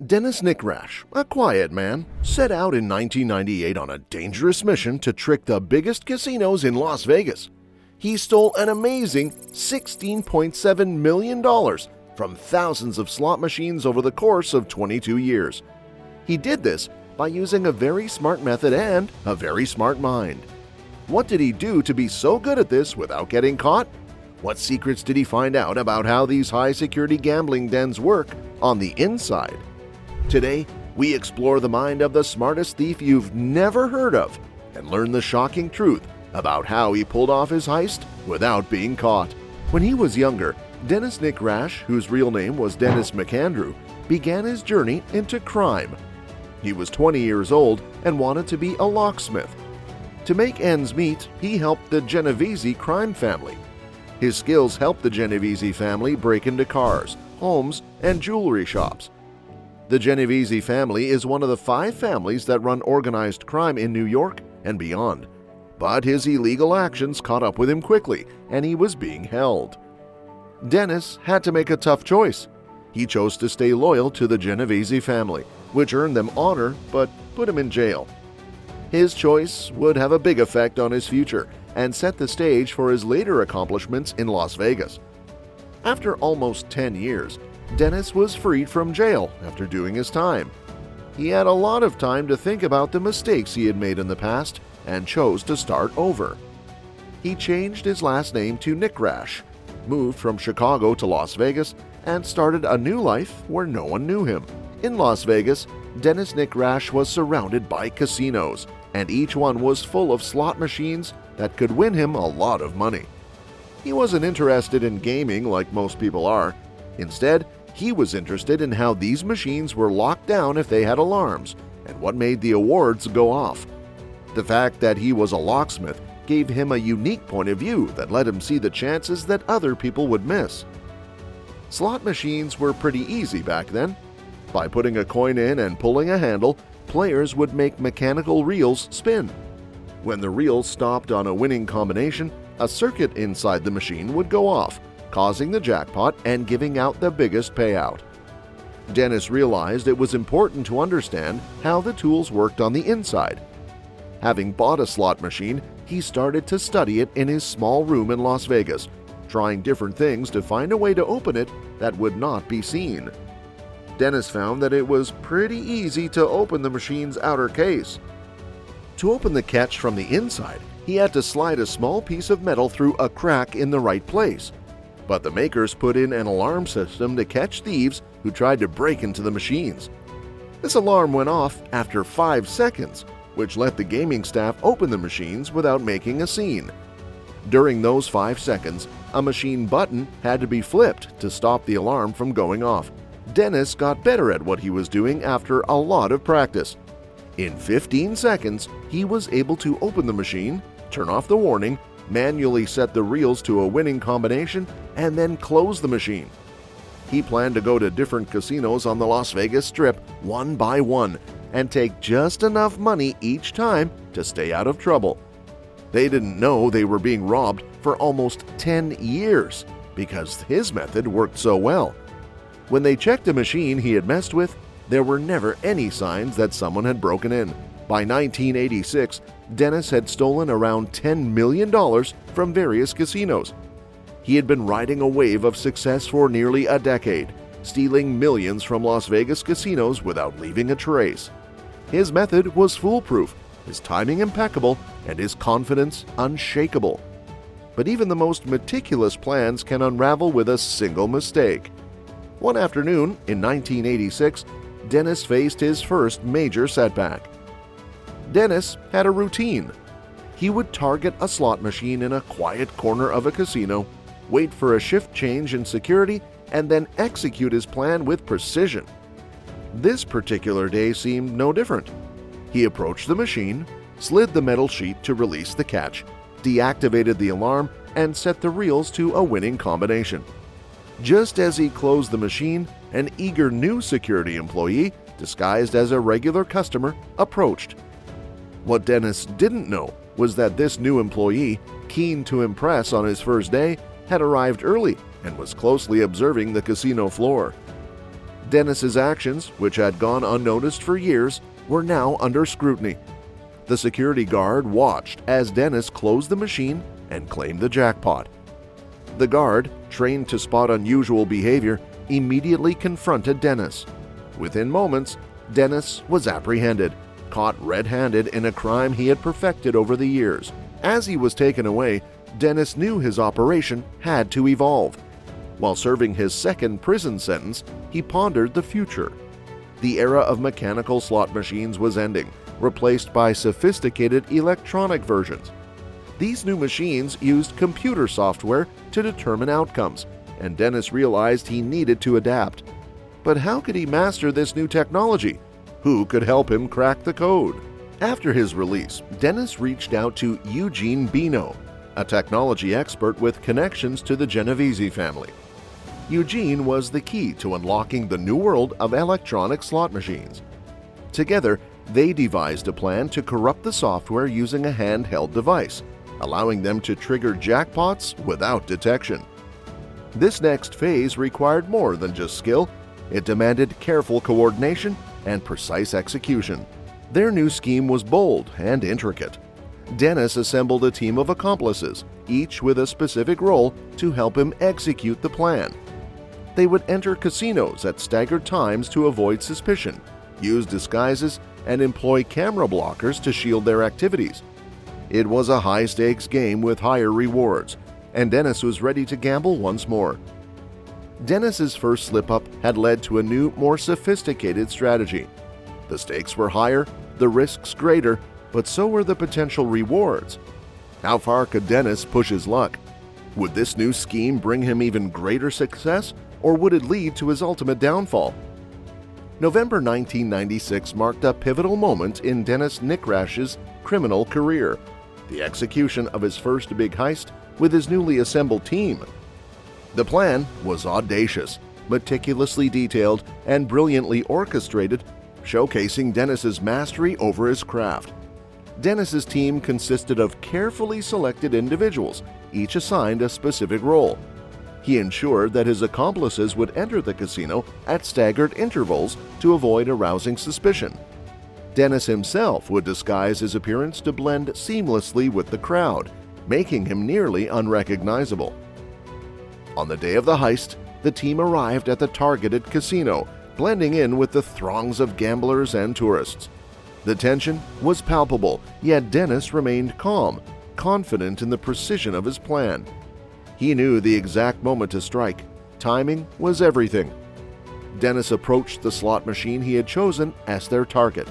Dennis Nickrash, a quiet man, set out in 1998 on a dangerous mission to trick the biggest casinos in Las Vegas. He stole an amazing $16.7 million from thousands of slot machines over the course of 22 years. He did this by using a very smart method and a very smart mind. What did he do to be so good at this without getting caught? What secrets did he find out about how these high-security gambling dens work on the inside? Today, we explore the mind of the smartest thief you've never heard of and learn the shocking truth about how he pulled off his heist without being caught. When he was younger, Dennis Nickrash, whose real name was Dennis McAndrew, began his journey into crime. He was 20 years old and wanted to be a locksmith. To make ends meet, he helped the Genovese crime family. His skills helped the Genovese family break into cars, homes, and jewelry shops. The Genovese family is one of the 5 families that run organized crime in New York and beyond. But his illegal actions caught up with him quickly, and he was being held. Dennis had to make a tough choice. He chose to stay loyal to the Genovese family, which earned them honor but put him in jail. His choice would have a big effect on his future and set the stage for his later accomplishments in Las Vegas. After almost 10 years, Dennis was freed from jail after doing his time. He had a lot of time to think about the mistakes he had made in the past and chose to start over. He changed his last name to Nickrash, moved from Chicago to Las Vegas, and started a new life where no one knew him. In Las Vegas, Dennis Nickrash was surrounded by casinos, and each one was full of slot machines that could win him a lot of money. He wasn't interested in gaming like most people are. Instead, he was interested in how these machines were locked down if they had alarms, and what made the awards go off. The fact that he was a locksmith gave him a unique point of view that let him see the chances that other people would miss. Slot machines were pretty easy back then. By putting a coin in and pulling a handle, players would make mechanical reels spin. When the reels stopped on a winning combination, a circuit inside the machine would go off, causing the jackpot and giving out the biggest payout. Dennis realized it was important to understand how the tools worked on the inside. Having bought a slot machine, he started to study it in his small room in Las Vegas, trying different things to find a way to open it that would not be seen. Dennis found that it was pretty easy to open the machine's outer case. To open the catch from the inside, he had to slide a small piece of metal through a crack in the right place. But the makers put in an alarm system to catch thieves who tried to break into the machines. This alarm went off after 5 seconds, which let the gaming staff open the machines without making a scene. During those 5 seconds, a machine button had to be flipped to stop the alarm from going off. Dennis got better at what he was doing after a lot of practice. In 15 seconds, he was able to open the machine, turn off the warning, manually set the reels to a winning combination, and then close the machine. He planned to go to different casinos on the Las Vegas Strip one by one and take just enough money each time to stay out of trouble. They didn't know they were being robbed for almost 10 years because his method worked so well. When they checked the machine he had messed with, there were never any signs that someone had broken in. By 1986, Dennis had stolen around $10 million from various casinos. He had been riding a wave of success for nearly a decade, stealing millions from Las Vegas casinos without leaving a trace. His method was foolproof, his timing impeccable, and his confidence unshakable. But even the most meticulous plans can unravel with a single mistake. One afternoon in 1986, Dennis faced his first major setback. Dennis had a routine. He would target a slot machine in a quiet corner of a casino, wait for a shift change in security, and then execute his plan with precision. This particular day seemed no different. He approached the machine, slid the metal sheet to release the catch, deactivated the alarm, and set the reels to a winning combination. Just as he closed the machine, an eager new security employee, disguised as a regular customer, approached. What Dennis didn't know was that this new employee, keen to impress on his first day, had arrived early and was closely observing the casino floor. Dennis's actions, which had gone unnoticed for years, were now under scrutiny. The security guard watched as Dennis closed the machine and claimed the jackpot. The guard, trained to spot unusual behavior, immediately confronted Dennis. Within moments, Dennis was apprehended, caught red-handed in a crime he had perfected over the years. As he was taken away, Dennis knew his operation had to evolve. While serving his second prison sentence, he pondered the future. The era of mechanical slot machines was ending, replaced by sophisticated electronic versions. These new machines used computer software to determine outcomes, and Dennis realized he needed to adapt. But how could he master this new technology? Who could help him crack the code? After his release, Dennis reached out to Eugene Bino, a technology expert with connections to the Genovese family. Eugene was the key to unlocking the new world of electronic slot machines. Together, they devised a plan to corrupt the software using a handheld device, allowing them to trigger jackpots without detection. This next phase required more than just skill. It demanded careful coordination and precise execution. Their new scheme was bold and intricate. Dennis assembled a team of accomplices, each with a specific role to help him execute the plan. They would enter casinos at staggered times to avoid suspicion, use disguises, and employ camera blockers to shield their activities. It was a high-stakes game with higher rewards, and Dennis was ready to gamble once more. Dennis's first slip-up had led to a new, more sophisticated strategy. The stakes were higher, the risks greater, but so were the potential rewards. How far could Dennis push his luck? Would this new scheme bring him even greater success, or would it lead to his ultimate downfall? November 1996 marked a pivotal moment in Dennis Nickrash's criminal career, the execution of his first big heist with his newly assembled team. The plan was audacious, meticulously detailed, and brilliantly orchestrated, showcasing Dennis's mastery over his craft. Dennis's team consisted of carefully selected individuals, each assigned a specific role. He ensured that his accomplices would enter the casino at staggered intervals to avoid arousing suspicion. Dennis himself would disguise his appearance to blend seamlessly with the crowd, making him nearly unrecognizable. On the day of the heist, the team arrived at the targeted casino, blending in with the throngs of gamblers and tourists. The tension was palpable, yet Dennis remained calm, confident in the precision of his plan. He knew the exact moment to strike. Timing was everything. Dennis approached the slot machine he had chosen as their target.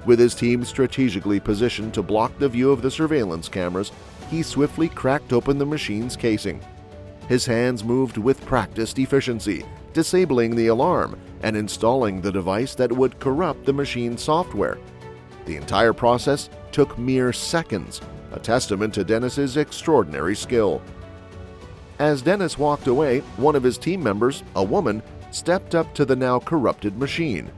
With his team strategically positioned to block the view of the surveillance cameras, he swiftly cracked open the machine's casing. His hands moved with practiced efficiency, disabling the alarm and installing the device that would corrupt the machine's software. The entire process took mere seconds, a testament to Dennis's extraordinary skill. As Dennis walked away, one of his team members, a woman, stepped up to the now corrupted machine.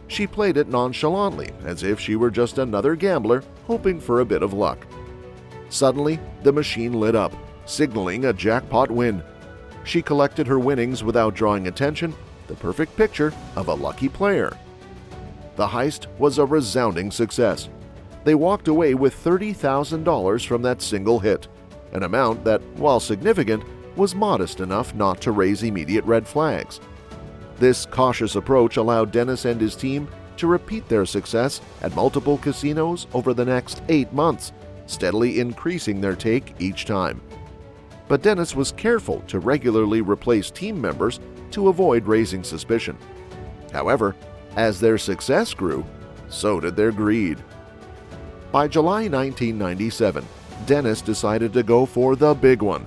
She played it nonchalantly, as if she were just another gambler hoping for a bit of luck. Suddenly, the machine lit up, signaling a jackpot win. She collected her winnings without drawing attention, the perfect picture of a lucky player. The heist was a resounding success. They walked away with $30,000 from that single hit, an amount that, while significant, was modest enough not to raise immediate red flags. This cautious approach allowed Dennis and his team to repeat their success at multiple casinos over the next 8 months, steadily increasing their take each time. But Dennis was careful to regularly replace team members to avoid raising suspicion. However, as their success grew, so did their greed. By July 1997, Dennis decided to go for the big one.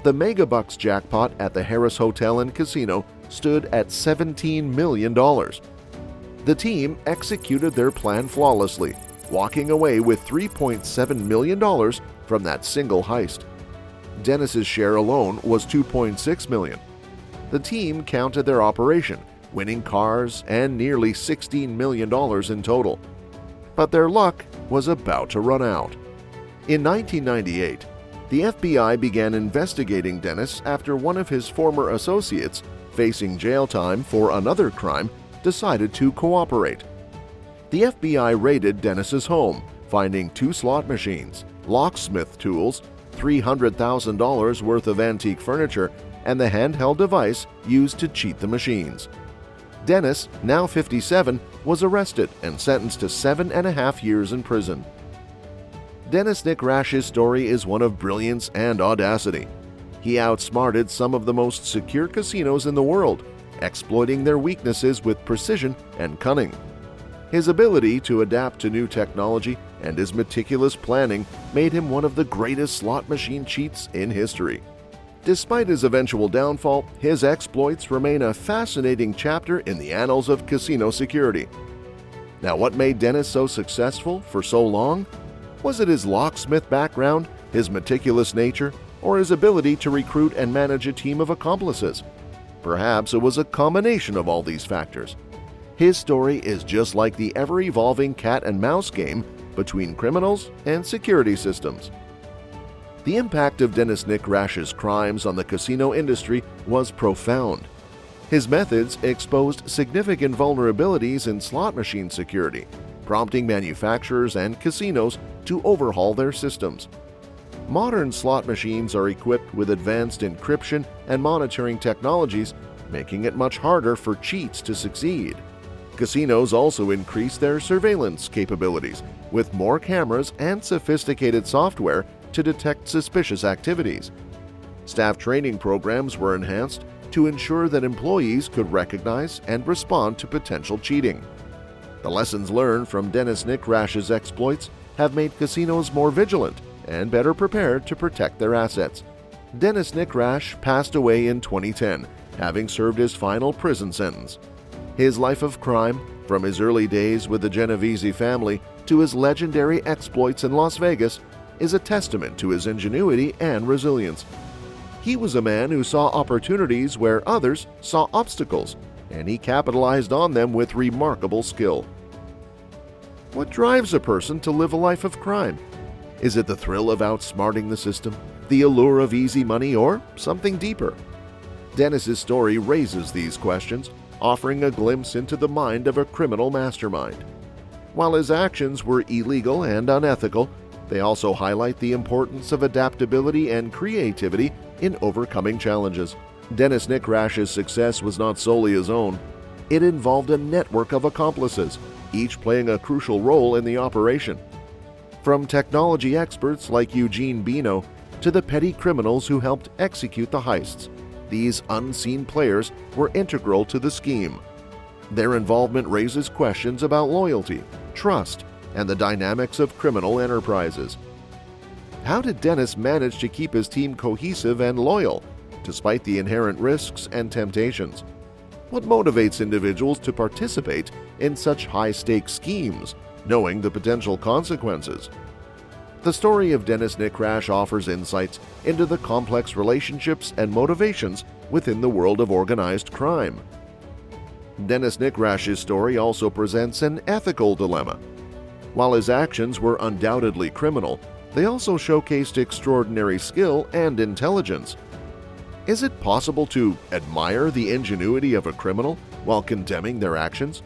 The Megabucks jackpot at the Harris Hotel and Casino stood at $17 million. The team executed their plan flawlessly, walking away with $3.7 million from that single heist. Dennis's share alone was $2.6 million. The team counted their operation, winning cars and nearly $16 million in total. But their luck was about to run out. In 1998, the FBI began investigating Dennis after one of his former associates facing jail time for another crime, decided to cooperate. The FBI raided Dennis's home, finding 2 slot machines, locksmith tools, $300,000 worth of antique furniture, and the handheld device used to cheat the machines. Dennis, now 57, was arrested and sentenced to 7.5 years in prison. Dennis Nick Rash's story is one of brilliance and audacity. He outsmarted some of the most secure casinos in the world, exploiting their weaknesses with precision and cunning. His ability to adapt to new technology and his meticulous planning made him one of the greatest slot machine cheats in history. Despite his eventual downfall, his exploits remain a fascinating chapter in the annals of casino security. Now, what made Dennis so successful for so long? Was it his locksmith background, his meticulous nature, or his ability to recruit and manage a team of accomplices? Perhaps it was a combination of all these factors. His story is just like the ever-evolving cat-and-mouse game between criminals and security systems. The impact of Dennis Nick Rash's crimes on the casino industry was profound. His methods exposed significant vulnerabilities in slot machine security, prompting manufacturers and casinos to overhaul their systems. Modern slot machines are equipped with advanced encryption and monitoring technologies, making it much harder for cheats to succeed. Casinos also increase their surveillance capabilities with more cameras and sophisticated software to detect suspicious activities. Staff training programs were enhanced to ensure that employees could recognize and respond to potential cheating. The lessons learned from Dennis Nick Rash's exploits have made casinos more vigilant and better prepared to protect their assets. Dennis Nick Rash passed away in 2010, having served his final prison sentence. His life of crime, from his early days with the Genovese family to his legendary exploits in Las Vegas, is a testament to his ingenuity and resilience. He was a man who saw opportunities where others saw obstacles, and he capitalized on them with remarkable skill. What drives a person to live a life of crime? Is it the thrill of outsmarting the system, the allure of easy money, or something deeper? Dennis's story raises these questions, offering a glimpse into the mind of a criminal mastermind. While his actions were illegal and unethical, they also highlight the importance of adaptability and creativity in overcoming challenges. Dennis Nick Rash's success was not solely his own. It involved a network of accomplices, each playing a crucial role in the operation. From technology experts like Eugene Bino to the petty criminals who helped execute the heists, these unseen players were integral to the scheme. Their involvement raises questions about loyalty, trust, and the dynamics of criminal enterprises. How did Dennis manage to keep his team cohesive and loyal, despite the inherent risks and temptations? What motivates individuals to participate in such high-stakes schemes, knowing the potential consequences? The story of Dennis Nick Rash offers insights into the complex relationships and motivations within the world of organized crime. Dennis Nick Rash's story also presents an ethical dilemma. While his actions were undoubtedly criminal, they also showcased extraordinary skill and intelligence. Is it possible to admire the ingenuity of a criminal while condemning their actions?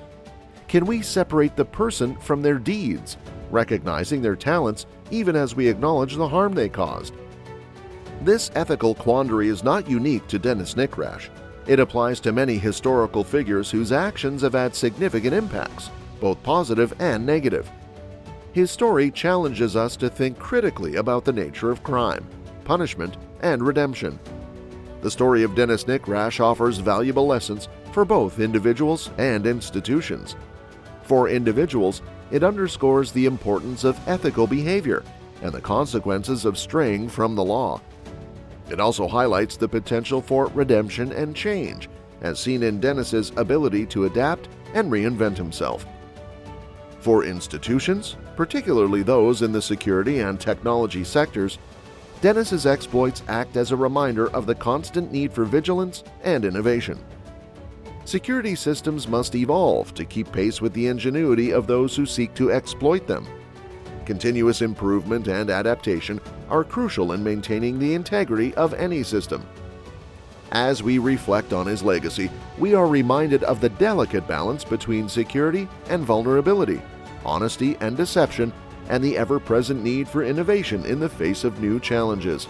Can we separate the person from their deeds, recognizing their talents even as we acknowledge the harm they caused? This ethical quandary is not unique to Dennis Nick Rash. It applies to many historical figures whose actions have had significant impacts, both positive and negative. His story challenges us to think critically about the nature of crime, punishment, and redemption. The story of Dennis Nick Rash offers valuable lessons for both individuals and institutions. For individuals, it underscores the importance of ethical behavior and the consequences of straying from the law. It also highlights the potential for redemption and change, as seen in Dennis's ability to adapt and reinvent himself. For institutions, particularly those in the security and technology sectors, Dennis's exploits act as a reminder of the constant need for vigilance and innovation. Security systems must evolve to keep pace with the ingenuity of those who seek to exploit them. Continuous improvement and adaptation are crucial in maintaining the integrity of any system. As we reflect on his legacy, we are reminded of the delicate balance between security and vulnerability, honesty and deception, and the ever-present need for innovation in the face of new challenges.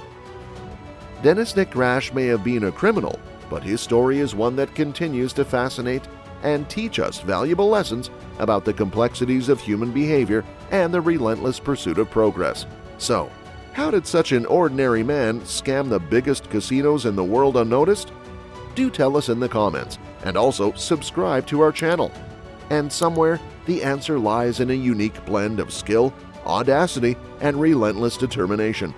Dennis Nick Rash may have been a criminal, but his story is one that continues to fascinate and teach us valuable lessons about the complexities of human behavior and the relentless pursuit of progress. So, how did such an ordinary man scam the biggest casinos in the world unnoticed? Do tell us in the comments, and also subscribe to our channel. And somewhere, the answer lies in a unique blend of skill, audacity, and relentless determination,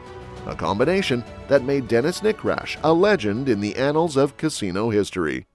a combination that made Dennis Nick Rash a legend in the annals of casino history.